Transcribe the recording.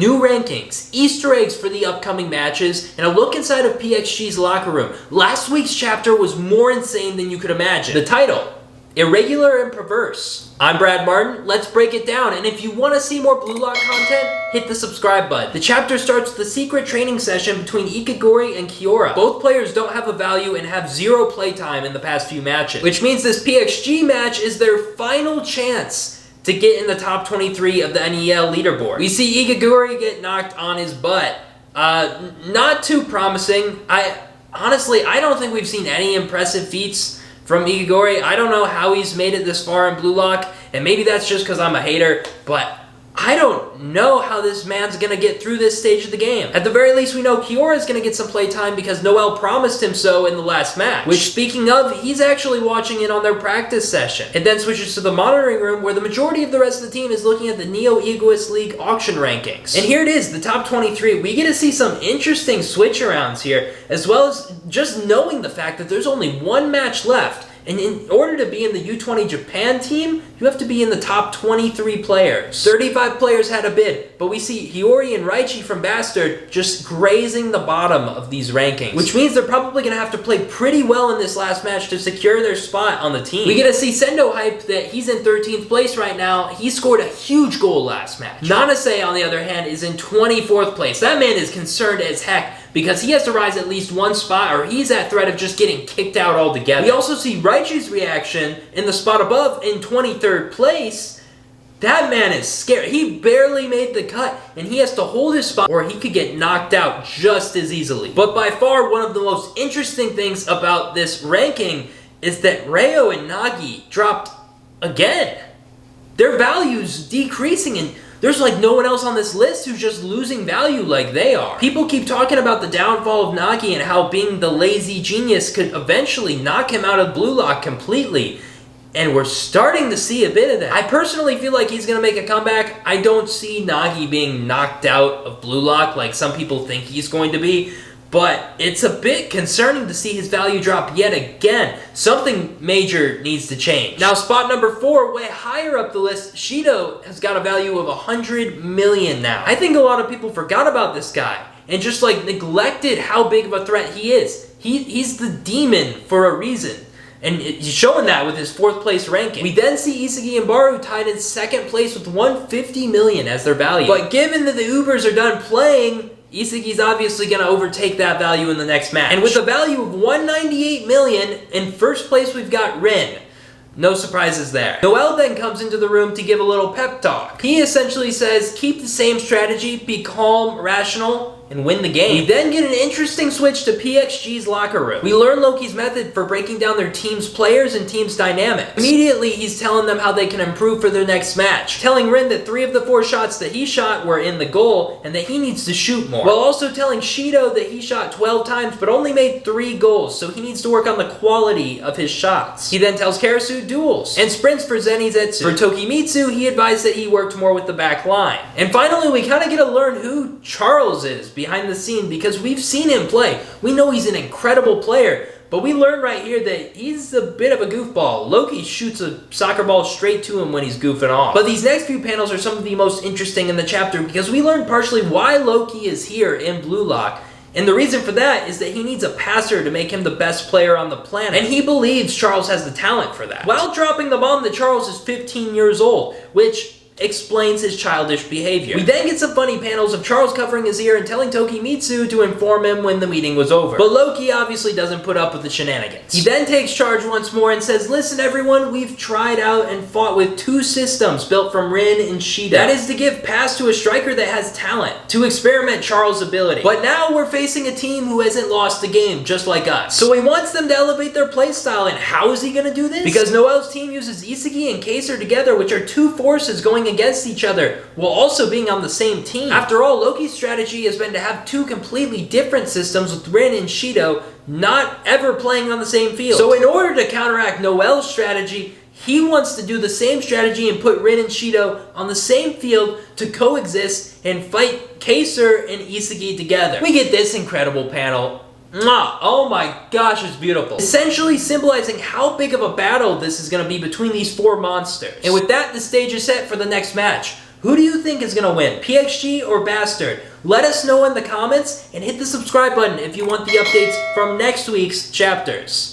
New rankings, Easter eggs for the upcoming matches, and a look inside of PXG's locker room. Last week's chapter was more insane than you could imagine. The title, Irregular and Perverse. I'm Brad Martin, let's break it down, and if you want to see more Blue Lock content, hit the subscribe button. The chapter starts with a secret training session between Ikigori and Kiora. Both players don't have a value and have zero playtime in the past few matches, which means this PXG match is their final chance to get in the top 23 of the NEL leaderboard. We see Ikigori get knocked on his butt. Not too promising. Honestly, I don't think we've seen any impressive feats from Ikigori. I don't know how he's made it this far in Blue Lock, and maybe that's just because I'm a hater, but I don't know how this man's gonna get through this stage of the game. At the very least, we know Kiora's gonna get some playtime because Noel promised him so in the last match. Which, speaking of, he's actually watching in on their practice session. It then switches to the monitoring room where the majority of the rest of the team is looking at the Neo Egoist League auction rankings. And here it is, the top 23. We get to see some interesting switch-arounds here, as well as just knowing the fact that there's only one match left. And in order to be in the U20 Japan team, you have to be in the top 23 players. 35 players had a bid, but we see Hiyori and Raichi from Bastard just grazing the bottom of these rankings, which means they're probably going to have to play pretty well in this last match to secure their spot on the team. We get to see Sendo hype that he's in 13th place right now. He scored a huge goal last match. Nanase, on the other hand, is in 24th place. That man is concerned as heck, because he has to rise at least one spot or he's at threat of just getting kicked out altogether. We also see Raichi's reaction in the spot above in 23rd place. That man is scared. He barely made the cut and he has to hold his spot or he could get knocked out just as easily. But by far one of the most interesting things about this ranking is that Reo and Nagi dropped again. Their values decreasing, and there's like no one else on this list who's just losing value like they are. People keep talking about the downfall of Nagi and how being the lazy genius could eventually knock him out of Blue Lock completely. And we're starting to see a bit of that. I personally feel like he's going to make a comeback. I don't see Nagi being knocked out of Blue Lock like some people think he's going to be. But it's a bit concerning to see his value drop yet again. Something major needs to change. Now, spot number 4, way higher up the list, Shidou has got a value of 100 million now. I think a lot of people forgot about this guy and just like neglected how big of a threat he is. He's the demon for a reason. And he's showing that with his 4th place ranking. We then see Isagi and Baru tied in 2nd place with 150 million as their value. But given that the Ubers are done playing, Isagi's obviously going to overtake that value in the next match. And with a value of 198 million, in 1st place we've got Rin. No surprises there. Noel then comes into the room to give a little pep talk. He essentially says, keep the same strategy, be calm, rational, and win the game. We then get an interesting switch to PXG's locker room. We learn Loki's method for breaking down their team's players and team's dynamics. Immediately, he's telling them how they can improve for their next match, telling Rin that 3 of the 4 shots that he shot were in the goal and that he needs to shoot more, while also telling Shidou that he shot 12 times but only made 3 goals, so he needs to work on the quality of his shots. He then tells Karasu duels and sprints for Zenitsu. For Tokimitsu, he advised that he worked more with the back line. And finally, we kind of get to learn who Charles is behind the scene because we've seen him play. We know he's an incredible player, but we learn right here that he's a bit of a goofball. Loki shoots a soccer ball straight to him when he's goofing off. But these next few panels are some of the most interesting in the chapter because we learn partially why Loki is here in Blue Lock. And the reason for that is that he needs a passer to make him the best player on the planet. And he believes Charles has the talent for that, while dropping the bomb that Charles is 15 years old, which explains his childish behavior. We then get some funny panels of Charles covering his ear and telling Tokimitsu to inform him when the meeting was over. But Loki obviously doesn't put up with the shenanigans. He then takes charge once more and says, listen everyone, we've tried out and fought with 2 systems built from Rin and Shidou. That is to give pass to a striker that has talent, to experiment Charles' ability. But now we're facing a team who hasn't lost a game, just like us. So he wants them to elevate their playstyle, and how is he going to do this? Because Noel's team uses Isagi and Kaiser together, which are 2 forces going against each other while also being on the same team. After all, Loki's strategy has been to have 2 completely different systems with Rin and Shidou not ever playing on the same field. So in order to counteract Noel's strategy, he wants to do the same strategy and put Rin and Shidou on the same field to coexist and fight Kaiser and Isagi together. We get this incredible panel. Oh my gosh, it's beautiful. Essentially symbolizing how big of a battle this is going to be between these 4 monsters. And with that, the stage is set for the next match. Who do you think is going to win, PXG or Bastard? Let us know in the comments and hit the subscribe button if you want the updates from next week's chapters.